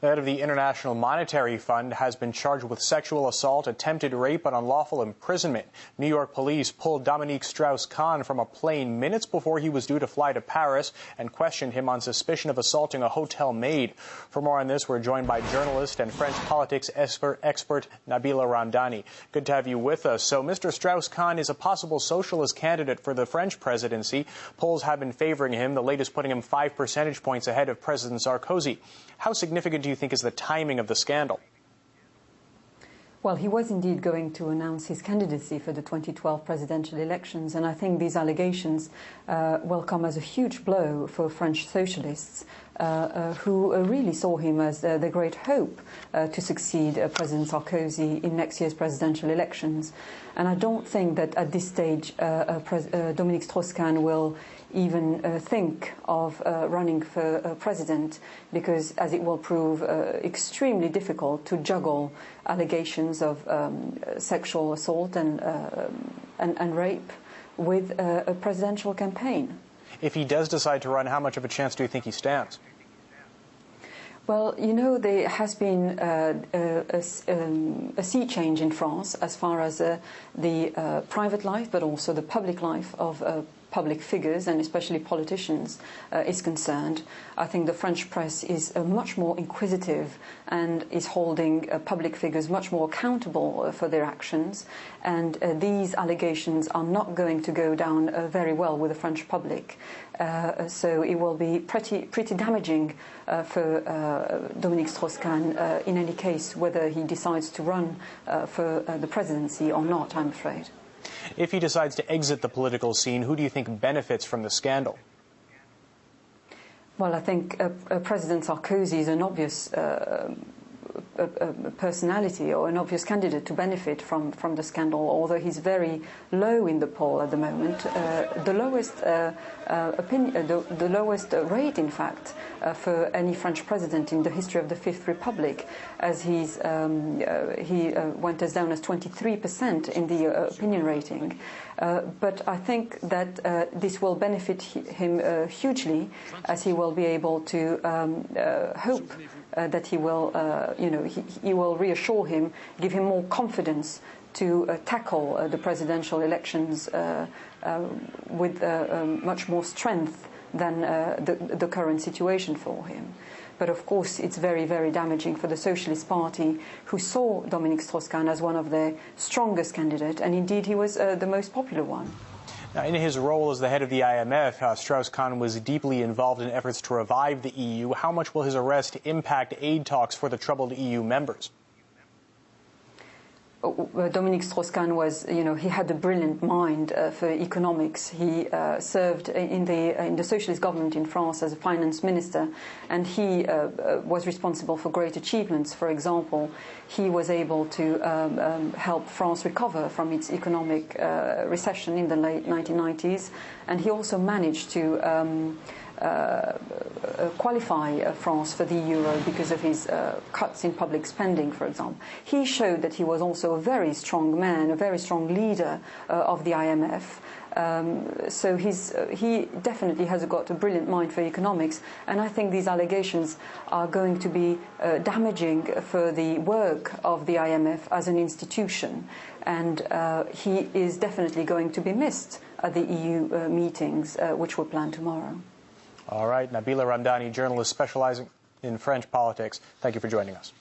The head of the International Monetary Fund has been charged with sexual assault, attempted rape, and unlawful imprisonment. New York police pulled Dominique Strauss-Kahn from a plane minutes before he was due to fly to Paris and questioned him on suspicion of assaulting a hotel maid. For more on this, we're joined by journalist and French politics expert Nabila Ramdani. Good to have you with us. So Mr. Strauss-Kahn is a possible socialist candidate for the French presidency. Polls have been favoring him, the latest putting him 5 percentage points ahead of President Sarkozy. How significant do you think is the timing of the scandal? Well, he was indeed going to announce his candidacy for the 2012 presidential elections, and I think these allegations will come as a huge blow for French socialists who really saw him as the great hope to succeed President Sarkozy in next year's presidential elections. And I don't think that at this stage Dominique Strauss-Kahn will even think of running for president, because as it will prove extremely difficult to juggle allegations of sexual assault and rape with a presidential campaign. If he does decide to run, how much of a chance do you think he stands? Well, you know, there has been a sea change in France as far as the private life, but also the public life of public figures, and especially politicians, is concerned. I think the French press is much more inquisitive and is holding public figures much more accountable for their actions. And these allegations are not going to go down very well with the French public. So it will be pretty damaging for Dominique Strauss-Kahn in any case, whether he decides to run for the presidency or not, I'm afraid. If he decides to exit the political scene, who do you think benefits from the scandal? Well, I think President Sarkozy is an obvious personality or an obvious candidate to benefit from the scandal, although he's very low in the poll at the moment. The lowest rate, in fact, for any French president in the history of the Fifth Republic, as he went as down as 23% in the opinion rating. But I think that this will benefit him hugely, as he will be able to hope that he will, he will reassure him, give him more confidence to tackle the presidential elections with much more strength than the current situation for him. But of course, it's very, very damaging for the Socialist Party, who saw Dominique Strauss-Kahn as one of their strongest candidates, and indeed he was the most popular one. Now, in his role as the head of the IMF, Strauss-Kahn was deeply involved in efforts to revive the EU. How much will his arrest impact aid talks for the troubled EU members? Dominique Strauss-Kahn was, he had a brilliant mind for economics. He served in the socialist government in France as a finance minister, and he was responsible for great achievements. For example, he was able to help France recover from its economic recession in the late 1990s, and he also managed to qualify France for the euro because of his cuts in public spending, for example. He showed that he was also a very strong man, a very strong leader of the IMF. So he definitely has got a brilliant mind for economics, and I think these allegations are going to be damaging for the work of the IMF as an institution, and he is definitely going to be missed at the EU meetings which were planned tomorrow. All right, Nabila Ramdani, journalist specializing in French politics. Thank you for joining us.